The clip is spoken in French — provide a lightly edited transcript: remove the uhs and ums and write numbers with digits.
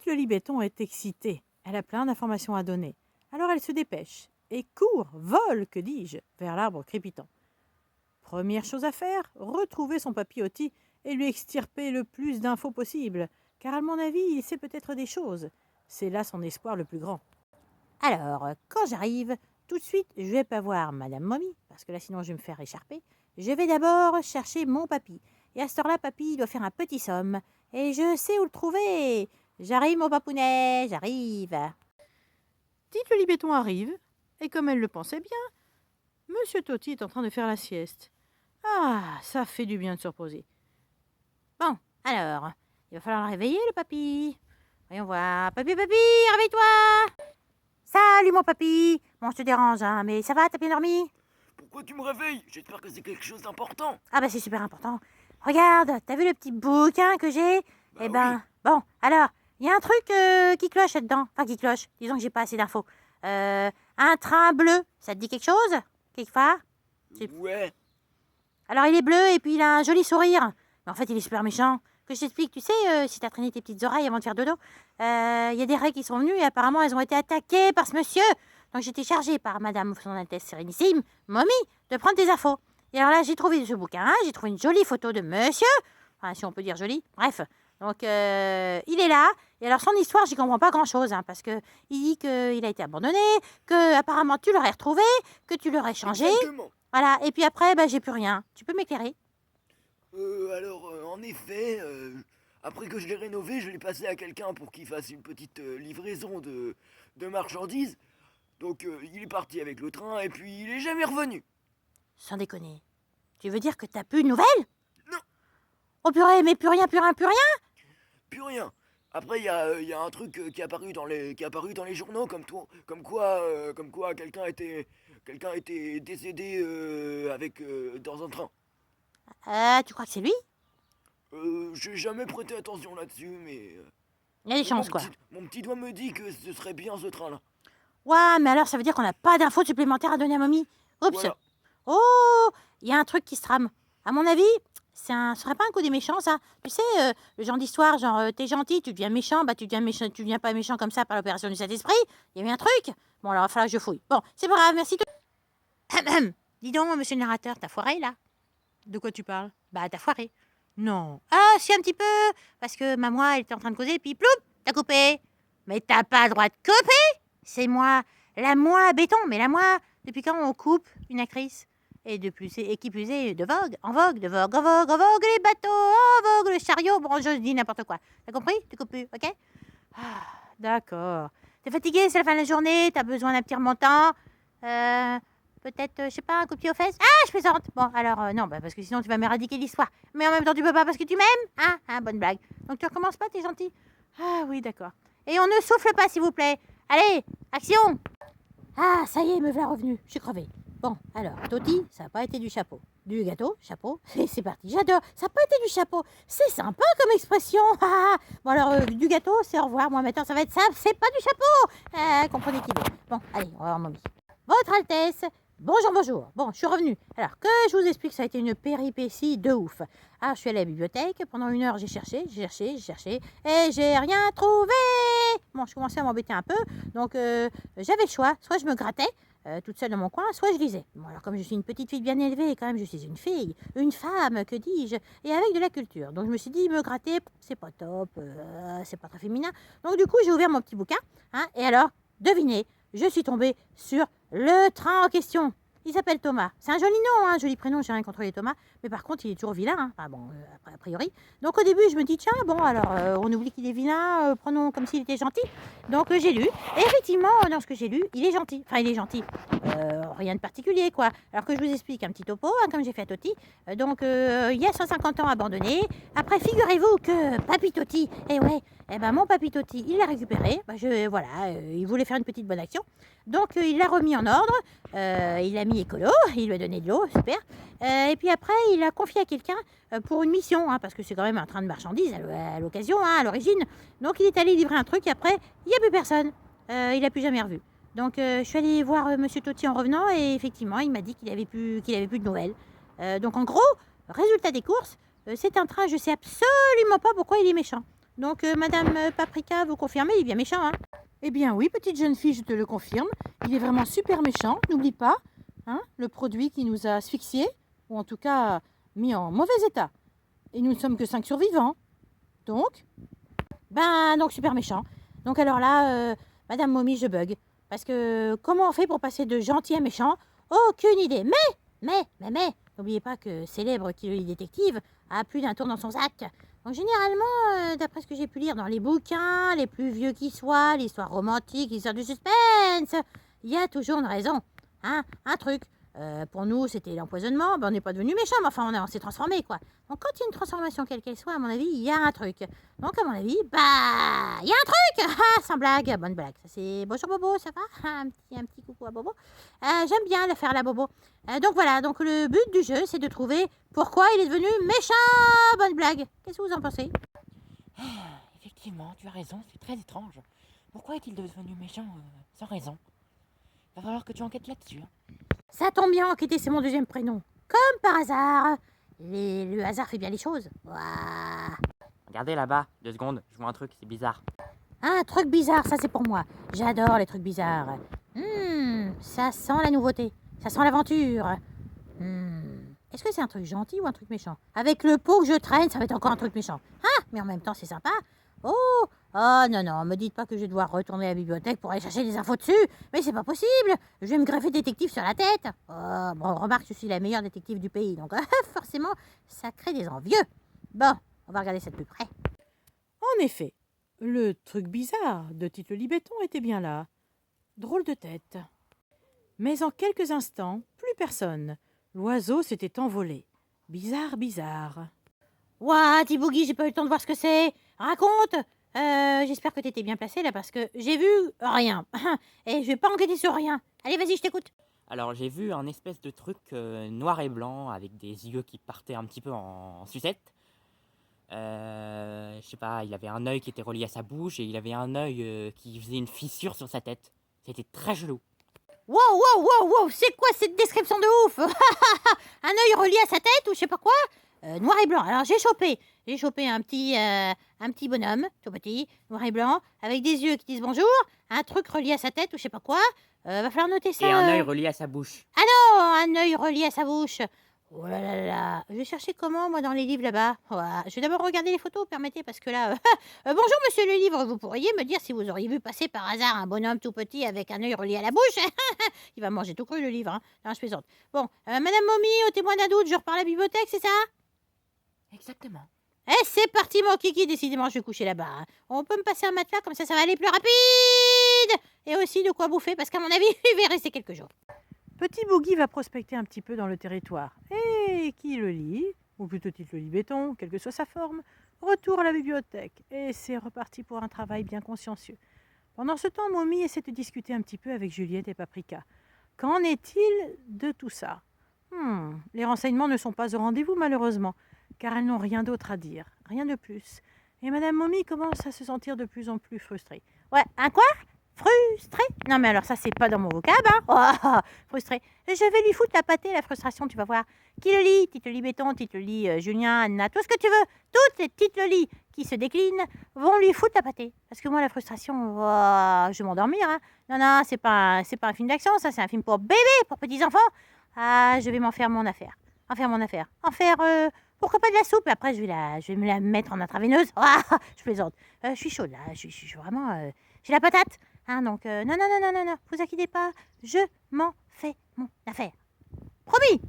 Tite le Libéton est excitée. Elle a plein d'informations à donner. Alors elle se dépêche et court, vole, que dis-je, vers l'arbre crépitant. Première chose à faire, retrouver son papillotis et lui extirper le plus d'infos possible, car à mon avis, il sait peut-être des choses. C'est là son espoir le plus grand. Alors, quand j'arrive, tout de suite, je vais pas voir Madame Momie, parce que là sinon je vais me faire écharper. Je vais d'abord chercher mon papy. Et à cette heure-là, papy doit faire un petit somme. Et je sais où le trouver. J'arrive, mon papounet, j'arrive. Tite le Libéton arrive, et comme elle le pensait bien, Monsieur Toti est en train de faire la sieste. Ah, ça fait du bien de se reposer. Bon, alors, il va falloir le réveiller, le papy. Voyons voir. Papy, réveille-toi. Salut, mon papy. Bon, je te dérange, hein, mais ça va, t'as bien dormi? Pourquoi tu me réveilles? J'espère que c'est quelque chose d'important. Ah bah c'est super important. Regarde, t'as vu le petit bouquin que j'ai? Bah Eh ben, bon, alors, il y a un truc qui cloche là-dedans. Enfin, qui cloche. Disons que j'ai pas assez d'infos. Un train bleu, ça te dit quelque chose? Quelque part? Ouais. Alors, il est bleu et puis il a un joli sourire. Mais en fait, il est super méchant. Que je t'explique, tu sais, si t'as traîné tes petites oreilles avant de faire dodo, il y a des raies qui sont venues et apparemment elles ont été attaquées par ce monsieur. Donc j'étais chargée par Madame Son Altesse Sérénissime, Momie, de prendre des infos. Et alors là, j'ai trouvé ce bouquin, j'ai trouvé une jolie photo de monsieur. Enfin, si on peut dire jolie, bref. Donc, il est là. Et alors, son histoire, j'y comprends pas grand-chose, hein, parce que il dit qu'il a été abandonné, que apparemment tu l'aurais retrouvé, que tu l'aurais changé. Exactement. Voilà. Et puis après, bah, j'ai plus rien. Tu peux m'éclairer? En effet, après que je l'ai rénové, je l'ai passé à quelqu'un pour qu'il fasse une petite livraison de marchandises. Donc, il est parti avec le train et puis il est jamais revenu. Sans déconner. Tu veux dire que t'as plus de nouvelles? Non. Oh purée, mais plus rien, plus rien, plus rien? Plus rien. Après, il y a un truc qui est apparu dans les journaux, comme quoi quelqu'un était décédé dans un train. Tu crois que c'est lui? J'ai jamais prêté attention là-dessus, mais Il y a des chances, quoi. mon petit doigt me dit que ce serait bien ce train-là. Ouais, mais alors ça veut dire qu'on n'a pas d'infos supplémentaires à donner à Momie. Oups. Voilà. Oh, il y a un truc qui se trame. À mon avis, ce serait pas un coup des méchants, ça. Tu sais, le genre d'histoire, genre, t'es gentil, tu deviens méchant, bah tu deviens méchant, tu deviens pas méchant comme ça par l'opération du Saint-Esprit. Il y avait un truc. Bon, alors il va falloir que je fouille. Bon, c'est pas grave, merci. Dis donc, monsieur le narrateur, t'as foiré, là? De quoi tu parles? Bah, t'as foiré. Non. Ah, si, un petit peu. Parce que ma moi, elle était en train de causer, puis ploup, t'as coupé. Mais t'as pas le droit de couper. C'est moi. La moi à béton. Mais la moi, depuis quand on coupe une actrice? Et qui plus est, de vogue, en vogue, de vogue, en vogue, en vogue, les bateaux, en vogue, le chariot. Bon, je dis n'importe quoi. T'as compris? Tu coupes plus, ok? Ah, d'accord. T'es fatigué, c'est la fin de la journée, t'as besoin d'un petit remontant. Peut-être, je sais pas, un coup de pied aux fesses? Ah, je plaisante. Bon, alors, non, bah, parce que sinon tu vas m'éradiquer l'histoire. Mais en même temps, tu peux pas parce que tu m'aimes, hein? Hein, bonne blague. Donc tu recommences pas, t'es gentil. Ah oui, d'accord. Et on ne souffle pas, s'il vous plaît. Allez, action! Ah, ça y est, me voilà revenu. Je suis crevée. Bon, alors, Toti, ça n'a pas été du chapeau. Du gâteau, chapeau, et c'est parti. J'adore. Ça n'a pas été du chapeau. C'est sympa comme expression. Ah, bon, alors, du gâteau, c'est au revoir. Moi, maintenant, ça va être ça. C'est pas du chapeau. Comprenez qui veut. Bon, allez, on va voir Momie. Votre Altesse, bonjour, bonjour. Bon, je suis revenue. Alors, que je vous explique, ça a été une péripétie de ouf. Ah, je suis allée à la bibliothèque. Pendant 1 heure, j'ai cherché, et j'ai rien trouvé. Bon, je commençais à m'embêter un peu. Donc, j'avais le choix. Soit je me grattais, toute seule dans mon coin, soit je lisais. Bon, alors comme je suis une petite fille bien élevée, quand même, je suis une fille, une femme, que dis-je, et avec de la culture. Donc je me suis dit, me gratter, c'est pas top, c'est pas très féminin. Donc du coup, j'ai ouvert mon petit bouquin, hein, et alors, devinez, je suis tombée sur le train en question. Il s'appelle Thomas. C'est un joli nom, un joli prénom, j'ai rien contre les Thomas. Mais par contre, il est toujours vilain, hein. Enfin bon, a priori. Donc au début, je me dis, tiens, bon, alors, on oublie qu'il est vilain, prenons comme s'il était gentil. Donc j'ai lu. Et effectivement, dans ce que j'ai lu, il est gentil. Enfin, il est gentil. Rien de particulier, quoi. Alors que je vous explique un petit topo, hein, comme j'ai fait à Toti. Il y a 150 ans abandonné. Après, figurez-vous que Papy Toti, mon Papy Toti, il l'a récupéré. Il voulait faire une petite bonne action. Donc il l'a remis en ordre. Il l'a mis écolo. Il lui a donné de l'eau, super. Et puis après, il l'a confié à quelqu'un pour une mission, hein, parce que c'est quand même un train de marchandises à l'occasion, hein, à l'origine. Donc il est allé livrer un truc et après, il n'y a plus personne. Il n'a plus jamais revu. Donc je suis allée voir Monsieur Toti en revenant et effectivement, il m'a dit qu'il avait plus de nouvelles. Donc en gros, résultat des courses, c'est un train, je sais absolument pas pourquoi il est méchant. Donc, Madame Paprika, vous confirmez, il est bien méchant, hein? Eh bien oui, petite jeune fille, je te le confirme. Il est vraiment super méchant, n'oublie pas, hein, le produit qui nous a asphyxiés, ou en tout cas mis en mauvais état. Et nous ne sommes que 5 survivants. Donc, Donc super méchant. Donc alors là, Madame Momie, je bug. Parce que comment on fait pour passer de gentil à méchant? Aucune idée. Mais, n'oubliez pas que célèbre Kiloli détective a plus d'un tour dans son sac. Donc généralement, d'après ce que j'ai pu lire dans les bouquins, les plus vieux qui soient, l'histoire romantique, l'histoire du suspense, il y a toujours une raison. Hein, un truc. Pour nous, c'était l'empoisonnement. On n'est pas devenu méchant, mais enfin, on s'est transformé, quoi. Donc, quand il y a une transformation, quelle qu'elle soit, à mon avis, il y a un truc. Donc, à mon avis, il y a un truc. Ah, sans blague, bonne blague. Ça, c'est bonjour Bobo, ça va? Un petit coucou à Bobo. J'aime bien le faire, la Bobo. Donc, voilà. Donc, le but du jeu, c'est de trouver pourquoi il est devenu méchant. Bonne blague. Qu'est-ce que vous en pensez? Effectivement, tu as raison, c'est très étrange. Pourquoi est-il devenu méchant sans raison? Va falloir que tu enquêtes là-dessus. Ça tombe bien, enquêter, c'est mon deuxième prénom. Comme par hasard. Le hasard fait bien les choses. Ouah. Regardez là-bas, 2 secondes, je vois un truc, c'est bizarre. Un truc bizarre, ça c'est pour moi. J'adore les trucs bizarres. Ça sent la nouveauté. Ça sent l'aventure. Est-ce que c'est un truc gentil ou un truc méchant? Avec le pot que je traîne, ça va être encore un truc méchant. Ah, mais en même temps, c'est sympa. Oh non, me dites pas que je vais devoir retourner à la bibliothèque pour aller chercher des infos dessus. Mais c'est pas possible. Je vais me greffer détective sur la tête. Bon, remarque, je suis la meilleure détective du pays, donc forcément, ça crée des envieux. Bon, on va regarder ça de plus près. en effet, le truc bizarre de Tite le Libéton était bien là. Drôle de tête. Mais en quelques instants, plus personne. L'oiseau s'était envolé. Bizarre. Ouah, Tibougi, j'ai pas eu le temps de voir ce que c'est. Raconte. J'espère que t'étais bien placé là parce que j'ai vu rien. Et je vais pas enquêter sur rien. Allez, vas-y, je t'écoute. Alors j'ai vu un espèce de truc noir et blanc avec des yeux qui partaient un petit peu en sucette. Je sais pas, il avait un œil qui était relié à sa bouche et il avait un œil qui faisait une fissure sur sa tête. C'était très chelou. Wow, c'est quoi cette description de ouf? Un œil relié à sa tête ou je sais pas quoi? Noir et blanc. Alors j'ai chopé un petit bonhomme, tout petit, noir et blanc, avec des yeux qui disent bonjour, un truc relié à sa tête ou je sais pas quoi. Va falloir noter ça. Et un œil relié à sa bouche. Oh, un œil relié à sa bouche. Oh là. Je vais chercher comment, moi, dans les livres là-bas. Ouah, je vais d'abord regarder les photos, permettez, parce que là... bonjour, monsieur le livre, vous pourriez me dire si vous auriez vu passer par hasard un bonhomme tout petit avec un œil relié à la bouche? Il va manger tout cru, le livre, hein. Non, je plaisante. Bon, Madame Momie, au témoin d'un doute, je repars à la bibliothèque, c'est ça? Exactement. Eh, c'est parti, mon kiki, décidément, je vais coucher là-bas. Hein. On peut me passer un matelas, comme ça va aller plus rapide. Et aussi de quoi bouffer, parce qu'à mon avis, il va rester quelques jours. Petit Bougui va prospecter un petit peu dans le territoire. Et qui le lit, ou plutôt Tite le Libéton, quelle que soit sa forme, retour à la bibliothèque. Et c'est reparti pour un travail bien consciencieux. Pendant ce temps, Momie essaie de discuter un petit peu avec Juliette et Paprika. Qu'en est-il de tout ça? Les renseignements ne sont pas au rendez-vous, malheureusement, car elles n'ont rien d'autre à dire, rien de plus. Et Madame Momie commence à se sentir de plus en plus frustrée. Ouais, un quoi? Frustré? Non, mais alors ça, c'est pas dans mon vocab, hein? Oh, frustré. Je vais lui foutre la pâtée, la frustration, tu vas voir. Qui le lit? Tite le lit béton, Tite le lit Julien, Anna, tout ce que tu veux. Toutes les Tite le lit qui se déclinent vont lui foutre la pâtée. Parce que moi, la frustration, je vais m'endormir, hein. Non, c'est pas un film d'action, ça, c'est un film pour bébés, pour petits enfants. Ah, je vais m'en faire mon affaire. En faire, pourquoi pas de la soupe? Après, je vais me la mettre en intraveineuse. Ah, je plaisante. Je suis chaude, là. Je suis vraiment... j'ai la patate. Hein, donc, non, vous inquiétez pas. Je m'en fais mon affaire. Promis!